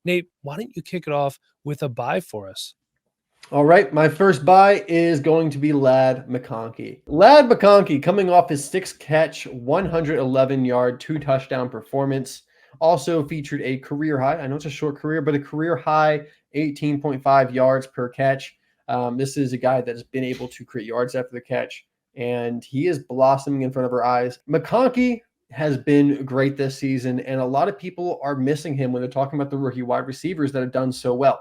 Nate, why don't you kick it off with a buy for us? All right, my first buy is going to be Ladd McConkey. Ladd McConkey coming off his 6-catch, 111-yard, 2-touchdown performance. Also featured a career high. I know it's a short career, but a career high 18.5 yards per catch. This is a guy that has been able to create yards after the catch, and he is blossoming in front of our eyes. McConkey has been great this season, and a lot of people are missing him when they're talking about the rookie wide receivers that have done so well.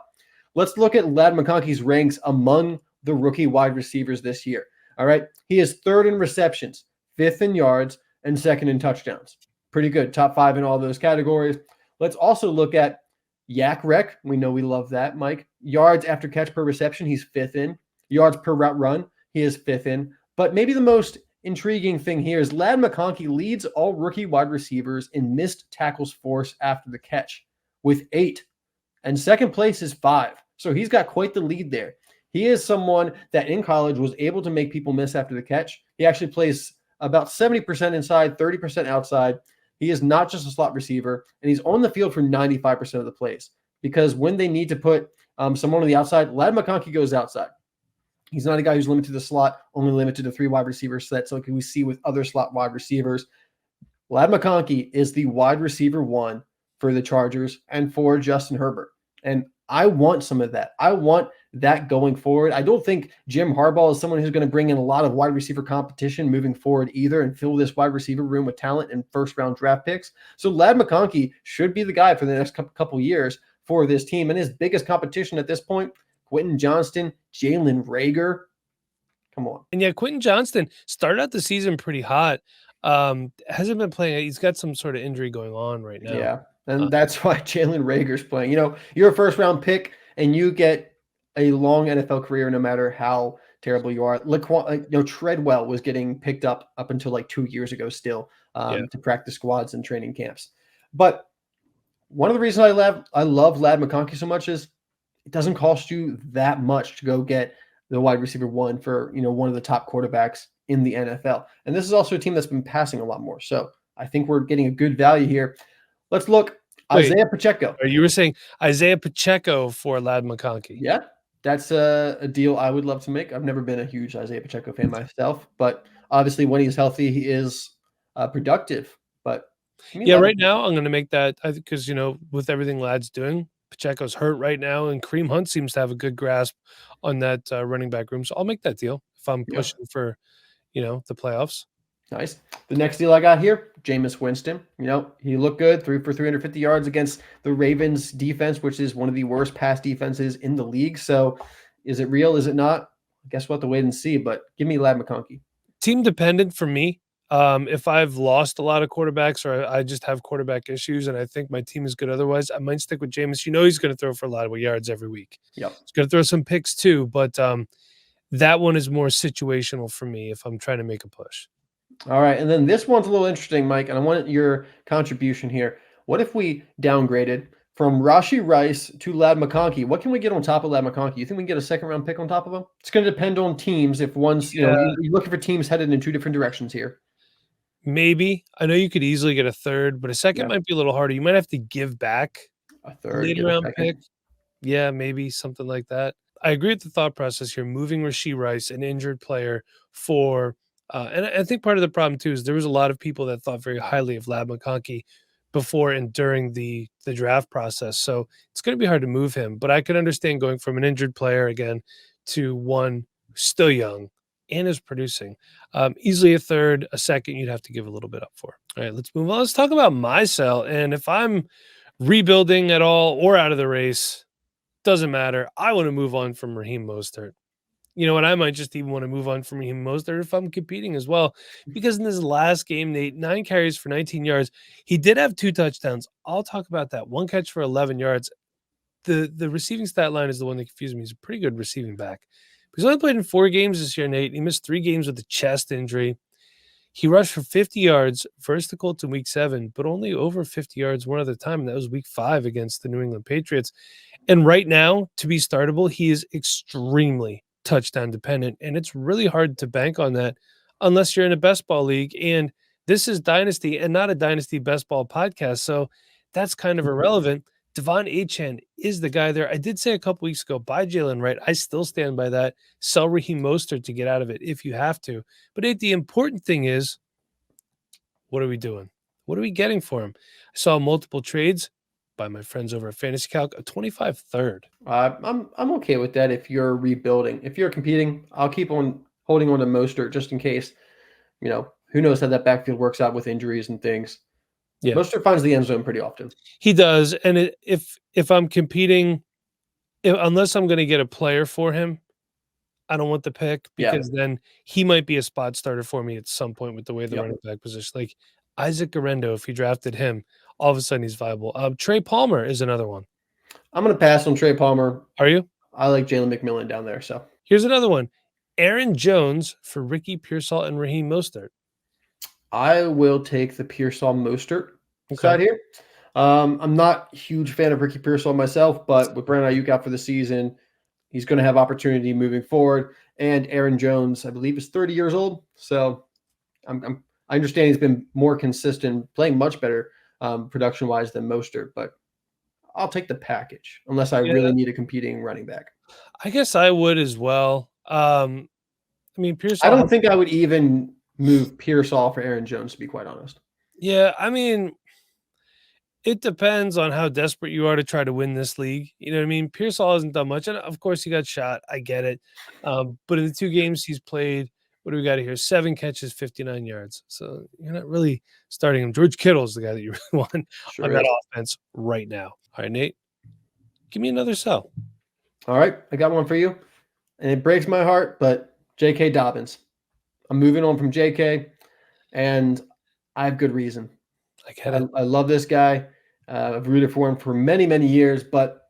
Let's look at Ladd McConkey's ranks among the rookie wide receivers this year. All right. He is 3rd in receptions, 5th in yards, and 2nd in touchdowns. Pretty good. Top 5 in all those categories. Let's also look at Yak Rec. We know we love that, Mike. Yards after catch per reception, he's 5th in. Yards per route run, he is 5th in. But maybe the most intriguing thing here is Ladd McConkey leads all rookie wide receivers in missed tackles force after the catch with 8. And second place is 5. So he's got quite the lead there. He is someone that in college was able to make people miss after the catch. He actually plays about 70% inside, 30% outside. He is not just a slot receiver, and he's on the field for 95% of the plays. Because when they need to put someone on the outside, Ladd McConkey goes outside. He's not a guy who's limited to the slot, only limited to 3 wide receiver sets like we see with other slot wide receivers. Ladd McConkey is the wide receiver 1 for the Chargers and for Justin Herbert. And I want some of that. I want that going forward. I don't think Jim Harbaugh is someone who's going to bring in a lot of wide receiver competition moving forward either and fill this wide receiver room with talent and first-round draft picks. So Ladd McConkey should be the guy for the next couple years for this team. And his biggest competition at this point, Quentin Johnston, Jalen Reagor. Come on. And yeah, Quentin Johnston started out the season pretty hot. Hasn't been playing. He's got some sort of injury going on right now. Yeah. And that's why Jalen Reagor's playing. You know, you're a first-round pick, and you get a long NFL career no matter how terrible you are. Treadwell was getting picked up until like 2 years ago still to practice squads and training camps. But one of the reasons I love Ladd McConkey so much is it doesn't cost you that much to go get the wide receiver 1 for, one of the top quarterbacks in the NFL. And this is also a team that's been passing a lot more. So I think we're getting a good value here. Let's look. Isaiah Pacheco. You were saying Isaiah Pacheco for Ladd McConkey. Yeah, that's a deal I would love to make. I've never been a huge Isaiah Pacheco fan myself, but obviously when he's healthy, he is productive. But right now I'm going to make that because, with everything Ladd's doing, Pacheco's hurt right now, and Kareem Hunt seems to have a good grasp on that running back room. So I'll make that deal if I'm pushing for, the playoffs. Nice. The next deal I got here, Jameis Winston. He looked good, 3 for 350 yards against the Ravens defense, which is one of the worst pass defenses in the league. So is it real? Is it not? I guess we'll have to wait and see, but give me Ladd McConkey. Team dependent for me. If I've lost a lot of quarterbacks or I just have quarterback issues and I think my team is good otherwise, I might stick with Jameis. He's going to throw for a lot of yards every week. Yep. He's going to throw some picks too, but that one is more situational for me if I'm trying to make a push. All right, and then this one's a little interesting, Mike, and I want your contribution here. What if we downgraded from Rashee Rice to Ladd McConkey? What can we get on top of Ladd McConkey? You think we can get a second-round pick on top of him? It's going to depend on teams. If one's, you're looking for teams headed in 2 different directions here. Maybe. I know you could easily get a third, but a second might be a little harder. You might have to give back a third, later-round pick. Yeah, maybe something like that. I agree with the thought process here, moving Rashee Rice, an injured player, for and I think part of the problem too is there was a lot of people that thought very highly of Ladd McConkey before and during the draft process. So it's going to be hard to move him, but I could understand going from an injured player again to one still young and is producing. Easily a third, a second, you'd have to give a little bit up for. All right, let's move on. Let's talk about my sell. And if I'm rebuilding at all or out of the race, doesn't matter. I want to move on from Raheem Mostert. You know what? I might just even want to move on from Raheem Mostert if I'm competing as well. Because in this last game, Nate, 9 carries for 19 yards. He did have 2 touchdowns. I'll talk about that. 1 catch for 11 yards. The receiving stat line is the one that confused me. He's a pretty good receiving back. He's only played in 4 games this year, Nate. He missed 3 games with a chest injury. He rushed for 50 yards versus the Colts in week 7, but only over 50 yards one other time, and that was week 5 against the New England Patriots. And right now, to be startable, he is extremely touchdown dependent, and it's really hard to bank on that unless you're in a best ball league. And this is Dynasty and not a Dynasty best ball podcast, so that's kind of irrelevant. Devon Achane is the guy there. I did say a couple weeks ago, buy Jalen Wright. I still stand by that. Sell Raheem Mostert to get out of it if you have to. But Nate, the important thing is, what are we doing? What are we getting for him? I saw multiple trades by my friends over at Fantasy Calc, a 25 third. I'm okay with that if you're rebuilding. If you're competing, I'll keep on holding on to Mostert just in case. Who knows how that backfield works out with injuries and things. Yeah, Mostert finds the end zone pretty often. he does. And if I'm competing, unless I'm going to get a player for him, I don't want the pick because then he might be a spot starter for me at some point with the way the running back position. Like Isaac Garendo, if you drafted him, all of a sudden he's viable. Trey Palmer is another one. I'm going to pass on Trey Palmer. Are you? I like Jalen McMillan down there. So here's another one. Aaron Jones for Ricky Pearsall and Raheem Mostert. I will take the Pearsall Mostert side here. I'm not a huge fan of Ricky Pearsall myself, but with Brandon Ayuk out for the season, he's going to have opportunity moving forward. And Aaron Jones, I believe, is 30 years old. So I understand he's been more consistent, playing much better production-wise than Mostert, but I'll take the package unless I really need a competing running back. I guess I would as well. I mean, Pearsall. I don't think I would even move Pearsall for Aaron Jones, to be quite honest. Yeah, I mean, it depends on how desperate you are to try to win this league. You know what I mean? Pearsall hasn't done much, and of course he got shot. I get it. But in the 2 games he's played, what do we got here? 7 catches, 59 yards. So you're not really starting him. George Kittle is the guy that you really want on that offense right now. All right, Nate, give me another sell. All right, I got one for you, and it breaks my heart, but J.K. Dobbins. I'm moving on from J.K., and I have good reason. I love this guy. I've rooted for him for many, many years, but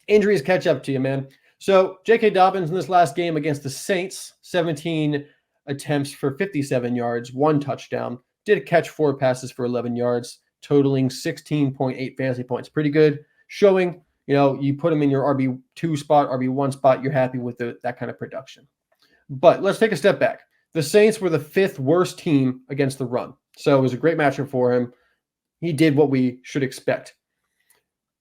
injuries catch up to you, man. So J.K. Dobbins in this last game against the Saints, 17 attempts for 57 yards, 1 touchdown, did catch 4 passes for 11 yards, totaling 16.8 fantasy points. Pretty good showing. You put him in your RB2 spot, RB1 spot, you're happy with that kind of production. But let's take a step back. The Saints were the 5th worst team against the run. So it was a great matchup for him. He did what we should expect.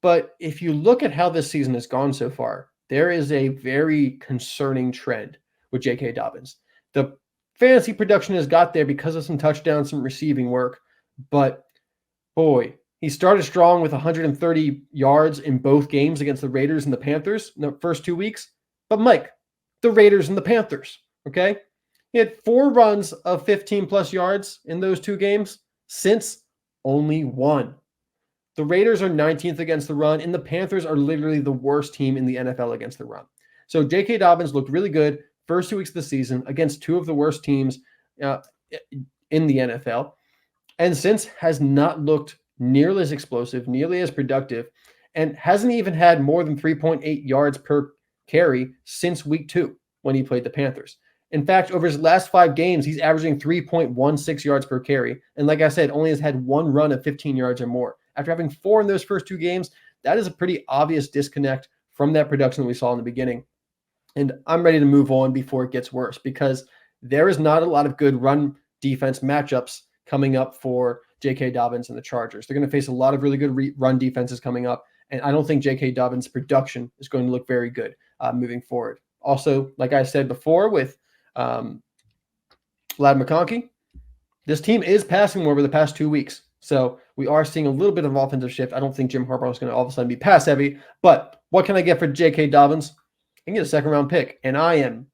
But if you look at how this season has gone so far, there is a very concerning trend with J.K. Dobbins. The fantasy production has got there because of some touchdowns, some receiving work. But boy, he started strong with 130 yards in both games against the Raiders and the Panthers in the first 2 weeks. But Mike, the Raiders and the Panthers, okay? He had 4 runs of 15-plus yards in those 2 games since only 1. The Raiders are 19th against the run, and the Panthers are literally the worst team in the NFL against the run. So J.K. Dobbins looked really good first 2 weeks of the season against 2 of the worst teams in the NFL, and since has not looked nearly as explosive, nearly as productive, and hasn't even had more than 3.8 yards per carry since week 2 when he played the Panthers. In fact, over his last 5 games, he's averaging 3.16 yards per carry. And like I said, only has had 1 run of 15 yards or more. After having 4 in those first 2 games, that is a pretty obvious disconnect from that production that we saw in the beginning. And I'm ready to move on before it gets worse because there is not a lot of good run defense matchups coming up for J.K. Dobbins and the Chargers. They're going to face a lot of really good run defenses coming up. And I don't think J.K. Dobbins' production is going to look very good moving forward. Also, like I said before with Lad McConkey, this team is passing more over the past 2 weeks. So we are seeing a little bit of offensive shift. I don't think Jim Harbaugh is going to all of a sudden be pass heavy. But what can I get for J.K. Dobbins? I can get a 2nd-round pick. And I am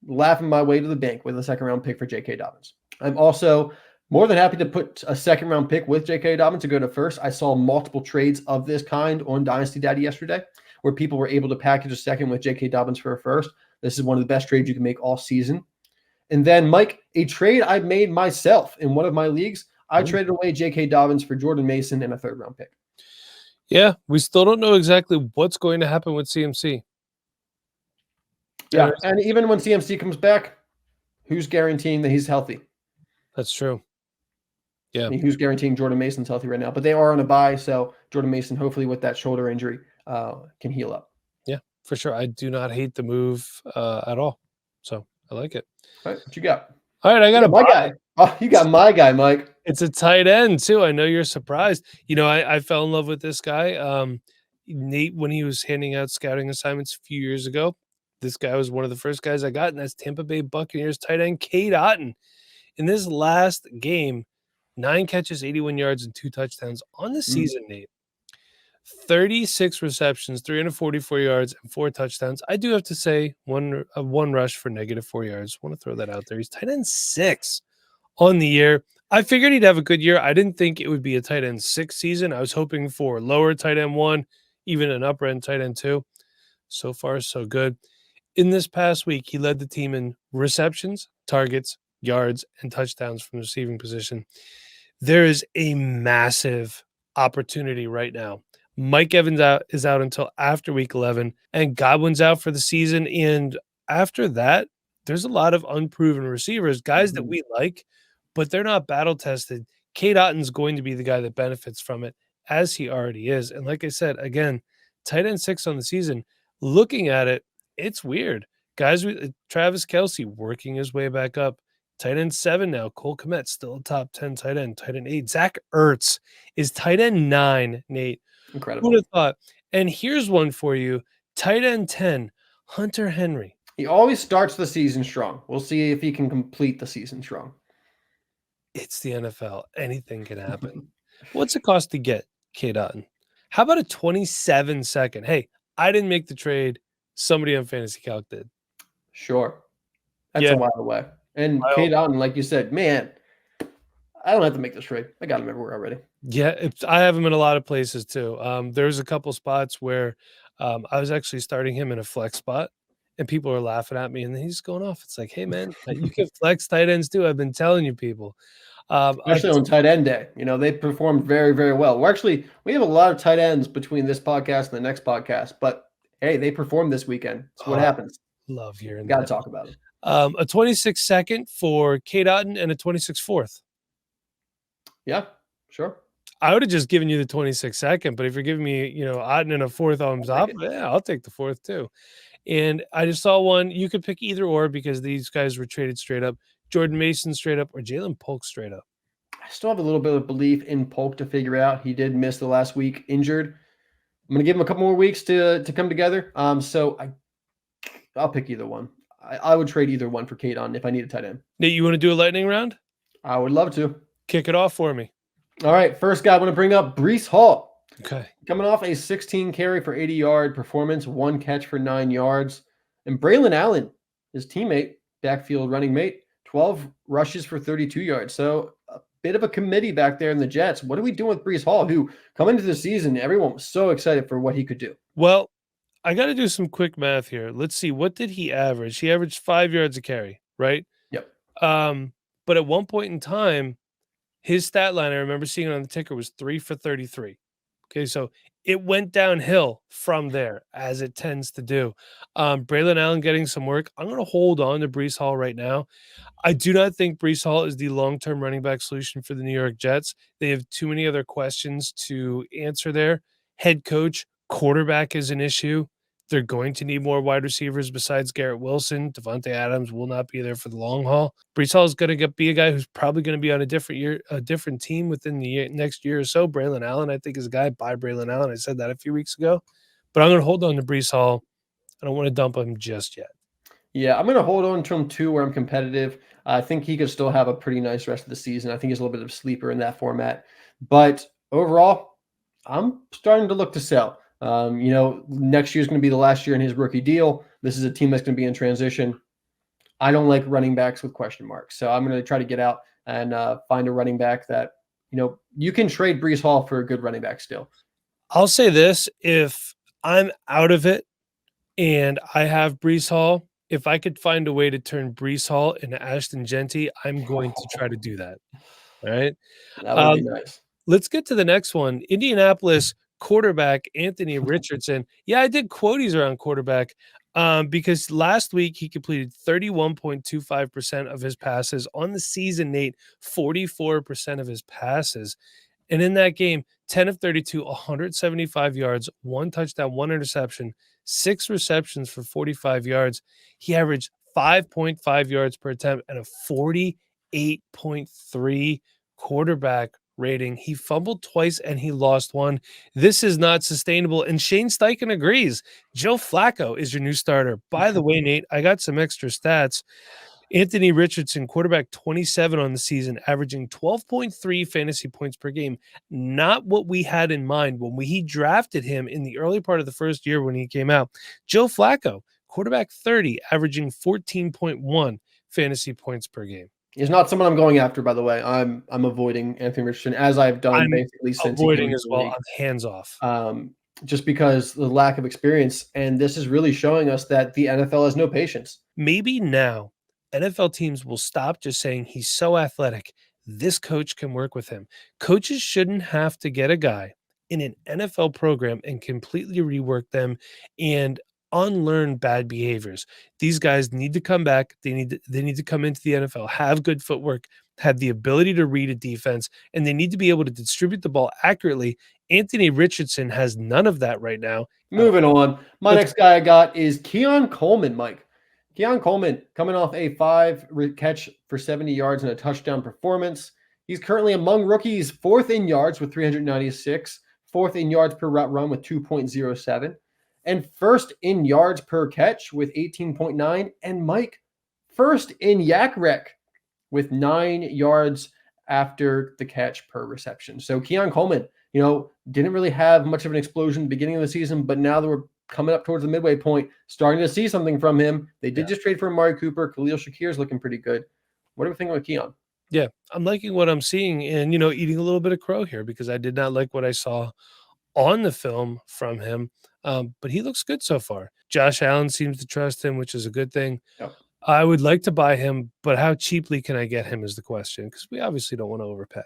laughing my way to the bank with a 2nd-round pick for J.K. Dobbins. I'm also more than happy to put a 2nd-round pick with J.K. Dobbins to go to first. I saw multiple trades of this kind on Dynasty Daddy yesterday where people were able to package a 2nd with J.K. Dobbins for a 1st. This is one of the best trades you can make all season. And then, Mike, a trade I made myself in one of my leagues, I traded away J.K. Dobbins for Jordan Mason and a 3rd-round pick. Yeah, we still don't know exactly what's going to happen with CMC. Yeah, and even when CMC comes back, who's guaranteeing that he's healthy? That's true. Yeah. I mean, who's guaranteeing Jordan Mason's healthy right now? But they are on a bye, so Jordan Mason, hopefully with that shoulder injury, can heal up. Yeah, for sure. I do not hate the move at all. So I like it. All right, what you got? All right, I got my guy. Oh, you got my guy, Mike. It's a tight end, too. I know you're surprised. I fell in love with this guy. Nate, when he was handing out scouting assignments a few years ago, this guy was one of the first guys I got, and that's Tampa Bay Buccaneers tight end Cade Otton. In this last game, 9 catches, 81 yards, and 2 touchdowns on the season, Nate. 36 receptions, 344 yards, and 4 touchdowns. I do have to say one rush for -4 yards. Want to throw that out there. He's tight end 6 on the year. I figured he'd have a good year. I didn't think it would be a tight end 6 season. I was hoping for lower tight end 1, even an upper end tight end 2. So far, so good. In this past week, he led the team in receptions, targets, yards, and touchdowns from the receiving position. There is a massive opportunity right now. Mike Evans is out until after week 11, and Godwin's out for the season. And after that, there's a lot of unproven receivers, guys that we like, but they're not battle tested. Cade Otton's going to be the guy that benefits from it, as he already is. And like I said, again, tight end 6 on the season. Looking at it, it's weird. Guys, Travis Kelce working his way back up. Tight end 7 now. Cole Kmet still a top 10 tight end. Tight end 8. Zach Ertz is tight end 9, Nate. Incredible. Who'd have thought? And here's one for you. Tight end 10, Hunter Henry. He always starts the season strong. We'll see if he can complete the season strong. It's the NFL. Anything can happen. What's it cost to get Cade Otton? How about a 27-second? Hey, I didn't make the trade. Somebody on Fantasy Calc did. Sure. That's a while away. And Cade Otton, like you said, man, I don't have to make this trade. I got him everywhere already. Yeah, I have him in a lot of places too. There's a couple spots where I was actually starting him in a flex spot, and people are laughing at me, and he's going off. It's like, hey man, you can flex tight ends too. I've been telling you people. Especially on tight end day. You know, they performed very, very well. We have a lot of tight ends between this podcast and the next podcast, but hey, they performed this weekend. That's what happens. Love hearing that. Got to talk about it. A 26-second for Cade Otton and a 26-4th. Yeah, sure. I would have just given you the 26-second, but if you're giving me, Otton and a 4th on top, yeah, I'll take the 4th too. And I just saw one. You could pick either or because these guys were traded straight up. Jordan Mason straight up or Jalen Polk straight up. I still have a little bit of belief in Polk to figure out. He did miss the last week injured. I'm going to give him a couple more weeks to come together. So I'll pick either one. I would trade either one for Cade Otton if I need a tight end. Nate, you want to do a lightning round? I would love to. Kick it off for me. All right. First guy I want to bring up, Breece Hall. Okay. Coming off a 16 carry for 80-yard performance, 1 catch for 9 yards. And Braylon Allen, his teammate, backfield running mate, 12 rushes for 32 yards. So a bit of a committee back there in the Jets. What are we doing with Breece Hall, who coming into the season, everyone was so excited for what he could do? Well, I got to do some quick math here. Let's see. What did he average? He averaged 5 yards a carry, right? Yep. But at one point in time, his stat line, I remember seeing it on the ticker, was 3 for 33. Okay, so it went downhill from there, as it tends to do. Braylon Allen getting some work. I'm going to hold on to Breece Hall right now. I do not think Breece Hall is the long-term running back solution for the New York Jets. They have too many other questions to answer there. Head coach, quarterback is an issue. They're going to need more wide receivers besides Garrett Wilson. Devontae Adams will not be there for the long haul. Breece Hall is going to be a guy who's probably going to be on a different team within the next year or so. Braylon Allen, I think, is a guy. Buy Braylon Allen. I said that a few weeks ago. But I'm going to hold on to Breece Hall. I don't want to dump him just yet. Yeah, I'm going to hold on to him too where I'm competitive. I think he could still have a pretty nice rest of the season. I think he's a little bit of a sleeper in that format. But overall, I'm starting to look to sell. Next year is going to be the last year in his rookie deal. This is a team that's going to be in transition. I don't like running backs with question marks. So I'm going to try to get out and find a running back that, you can trade Breece Hall for a good running back still. I'll say this. If I'm out of it and I have Breece Hall, if I could find a way to turn Breece Hall into Ashton Genty, I'm going to try to do that. All right. That would be nice. Let's get to the next one. Indianapolis quarterback Anthony Richardson. Yeah, I did quoties around quarterback because last week he completed 31.25% of his passes. On the season, Nate, 44% of his passes. And in that game, 10 of 32, 175 yards, 1 touchdown, 1 interception, 6 receptions for 45 yards. He averaged 5.5 yards per attempt and a 48.3 quarterback rating. He fumbled twice and he lost one. This is not sustainable. And Shane Steichen agrees. Joe Flacco is your new starter. By the way, Nate, I got some extra stats. Anthony Richardson, quarterback 27 on the season, averaging 12.3 fantasy points per game. Not what we had in mind when he drafted him in the early part of the first year when he came out. Joe Flacco, quarterback 30, averaging 14.1 fantasy points per game. He's not someone I'm going after, by the way. I'm avoiding Anthony Richardson, as I've done I'm basically since he came avoiding into as the well. league. I'm hands off. Just because the lack of experience, and this is really showing us that the NFL has no patience. Maybe now NFL teams will stop just saying he's so athletic, this coach can work with him. Coaches shouldn't have to get a guy in an NFL program and completely rework them and unlearn bad behaviors. These guys need to come back. They need to come into the NFL, have good footwork, have the ability to read a defense, and they need to be able to distribute the ball accurately. Anthony Richardson has none of that right now. Moving on. My next guy I got is Keon Coleman, Mike. Keon Coleman coming off a 5 catch for 70 yards and a touchdown performance. He's currently among rookies 4th in yards with 396, 4th in yards per route run with 2.07, and 1st in yards per catch with 18.9. And Mike, 1st in yak rec with 9 yards after the catch per reception. So Keon Coleman, didn't really have much of an explosion at the beginning of the season, but now that we're coming up towards the midway point, starting to see something from him. They did just trade for Amari Cooper. Khalil Shakir's looking pretty good. What do we think about Keon? Yeah, I'm liking what I'm seeing and, eating a little bit of crow here because I did not like what I saw on the film from him. But he looks good so far. Josh Allen seems to trust him, which is a good thing. Yep. I would like to buy him, but how cheaply can I get him is the question because we obviously don't want to overpay.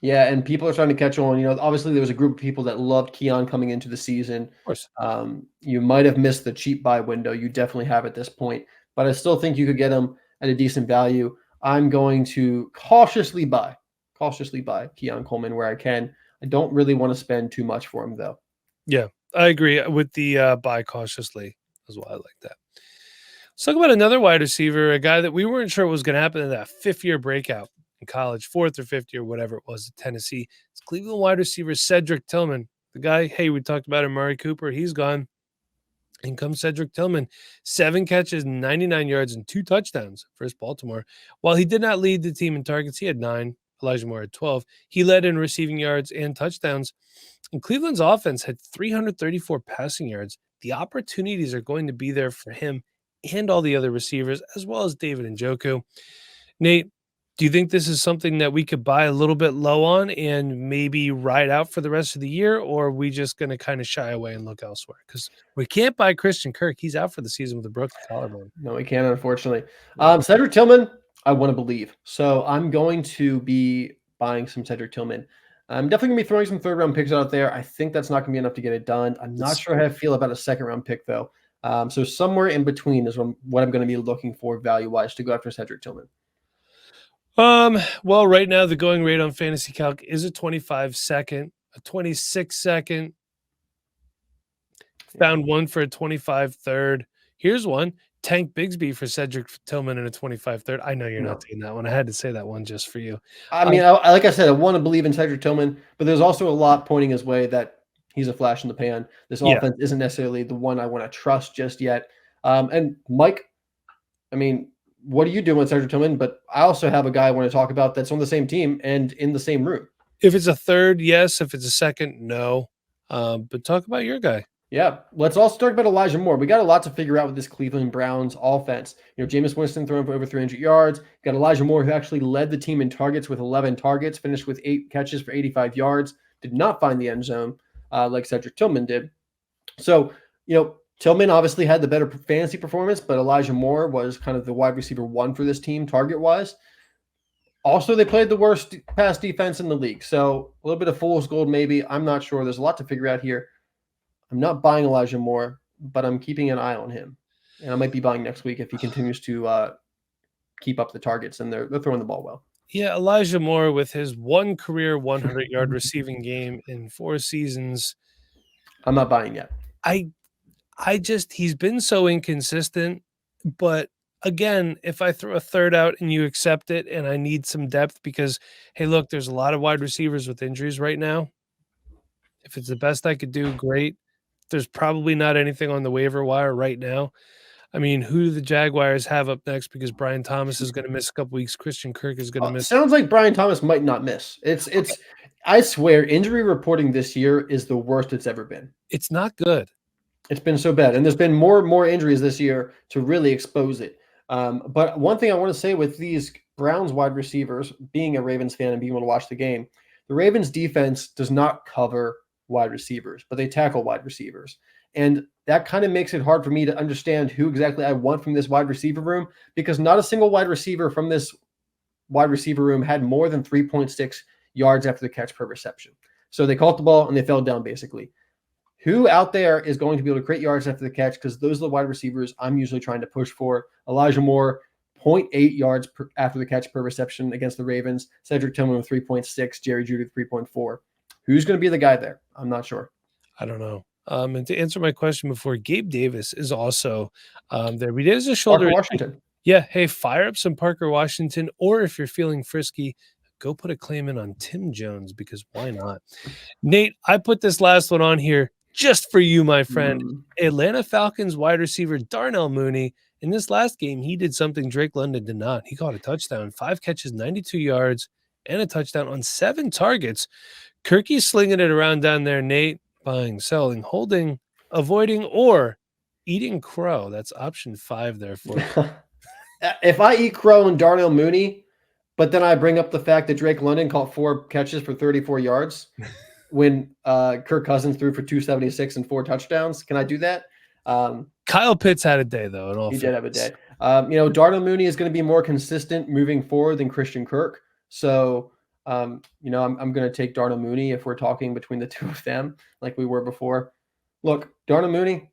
Yeah, and people are starting to catch on. Obviously there was a group of people that loved Keon coming into the season. Of course. You might have missed the cheap buy window. You definitely have at this point, but I still think you could get him at a decent value. I'm going to cautiously buy Keon Coleman where I can. I don't really want to spend too much for him though. Yeah, I agree with the buy cautiously as well. I like that. Let's talk about another wide receiver, a guy that we weren't sure what was going to happen in that 5th-year breakout in college, 4th or 5th year, whatever it was at Tennessee. It's Cleveland wide receiver Cedric Tillman. The guy, hey, we talked about Amari Cooper. He's gone. In comes Cedric Tillman, 7 catches, 99 yards, and 2 touchdowns versus Baltimore. While he did not lead the team in targets, he had 9. Elijah Moore had 12. He led in receiving yards and touchdowns. And Cleveland's offense had 334 passing yards. The opportunities are going to be there for him and all the other receivers, as well as David Njoku. Nate, do you think this is something that we could buy a little bit low on and maybe ride out for the rest of the year, or are we just going to kind of shy away and look elsewhere? Because we can't buy Christian Kirk. He's out for the season with a broken collarbone. No, we can't, unfortunately. Cedric Tillman, I want to believe. So I'm going to be buying some Cedric Tillman. I'm definitely going to be throwing some 3rd-round picks out there. I think that's not going to be enough to get it done. I'm not sure how I feel about a 2nd-round pick, though. So somewhere in between is what I'm going to be looking for value-wise to go after Cedric Tillman. Well, right now the going rate on Fantasy Calc is a 25-second, a 26-second. Found one for a 25-third. Here's one. Tank Bigsby for Cedric Tillman in a 25-third. I know you're not taking that one. I had to say that one just for you. I mean, like I said, I want to believe in Cedric Tillman, but there's also a lot pointing his way that he's a flash in the pan. This offense isn't necessarily the one I want to trust just yet. And Mike, I mean, what are you doing with Cedric Tillman? But I also have a guy I want to talk about that's on the same team and in the same room. If it's a 3rd, yes. If it's a 2nd, no. But talk about your guy. Yeah, let's also talk about Elijah Moore. We got a lot to figure out with this Cleveland Browns offense. Jameis Winston throwing for over 300 yards. Got Elijah Moore, who actually led the team in targets with 11 targets, finished with 8 catches for 85 yards. Did not find the end zone like Cedric Tillman did. So, Tillman obviously had the better fantasy performance, but Elijah Moore was kind of the wide receiver 1 for this team target-wise. Also, they played the worst pass defense in the league. So a little bit of fool's gold maybe. I'm not sure. There's a lot to figure out here. I'm not buying Elijah Moore, but I'm keeping an eye on him. And I might be buying next week if he continues to keep up the targets, and they're throwing the ball well. Yeah, Elijah Moore with his 1 career 100-yard receiving game in 4 seasons. I'm not buying yet. He's been so inconsistent, but again, if I throw a third out and you accept it and I need some depth because, hey, look, there's a lot of wide receivers with injuries right now. If it's the best I could do, great. There's probably not anything on the waiver wire right now. I mean, who do the Jaguars have up next? Because Brian Thomas is going to miss a couple weeks. Christian Kirk is going to miss. Sounds like Brian Thomas might not miss. Okay. I swear, injury reporting this year is the worst it's ever been. It's not good. It's been so bad. And there's been more injuries this year to really expose it. But one thing I want to say with these Browns wide receivers, being a Ravens fan and being able to watch the game, the Ravens defense does not cover wide receivers, but they tackle wide receivers. And that kind of makes it hard for me to understand who exactly I want from this wide receiver room, because not a single wide receiver from this wide receiver room had more than 3.6 yards after the catch per reception. So they caught the ball and they fell down basically. Who out there is going to be able to create yards after the catch? Because those are the wide receivers I'm usually trying to push for. Elijah Moore, 0.8 yards after the catch per reception against the Ravens. Cedric Tillman with 3.6. Jerry Jeudy with 3.4. Who's going to be the guy there? I'm not sure. I don't know. And to answer my question before, Gabe Davis is also there. He did a shoulder. Parker Washington. Yeah. Hey, fire up some Parker Washington. Or if you're feeling frisky, go put a claim in on Tim Jones, because why not? Nate, I put this last one on here just for you, my friend. Atlanta Falcons wide receiver Darnell Mooney. In this last game, he did something Drake London did not. He caught a touchdown, 5 catches, 92 yards, and a touchdown on 7 targets. Kirky's slinging it around down there, Nate. Buying, selling, holding, avoiding, or eating crow. That's option 5 there for you. If I eat crow and Darnell Mooney, but then I bring up the fact that Drake London caught 4 catches for 34 yards when Kirk Cousins threw for 276 and 4 touchdowns. Can I do that? Kyle Pitts had a day, though. He did have a day. Darnell Mooney is going to be more consistent moving forward than Christian Kirk. So, I'm going to take Darnell Mooney if we're talking between the two of them, like we were before. Look, Darnell Mooney,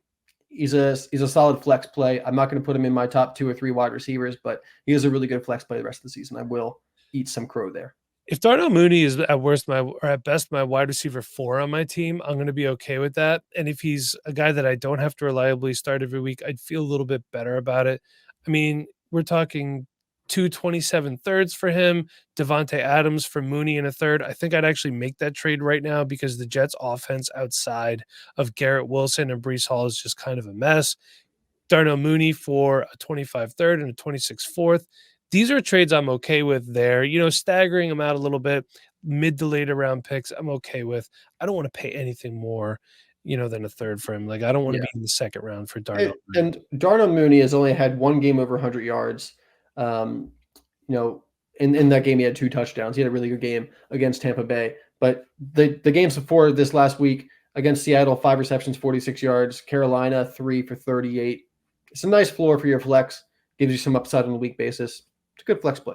he's a solid flex play. I'm not going to put him in my top 2 or 3 wide receivers, but he is a really good flex play the rest of the season. I will eat some crow there. If Darnell Mooney is at best my wide receiver 4 on my team, I'm going to be okay with that. And if he's a guy that I don't have to reliably start every week, I'd feel a little bit better about it. I mean, we're talking 227 thirds for him, Devontae Adams for Mooney in a third. I think I'd actually make that trade right now, because the Jets offense outside of Garrett Wilson and Breece Hall is just kind of a mess. Darnell Mooney for a 25 third and a 26 fourth. These are trades I'm okay with there. Staggering them out a little bit, mid to later round picks, I'm okay with. I don't want to pay anything more, than a third for him. Like, I don't want to be in the second round for Darnell Mooney. And Darnell Mooney has only had 1 game over 100 yards. In that game, he had 2 touchdowns. He had a really good game against Tampa Bay. But the games before this last week, against Seattle, 5 receptions, 46 yards. Carolina, 3 for 38. It's a nice floor for your flex. Gives you some upside on a week basis. It's a good flex play.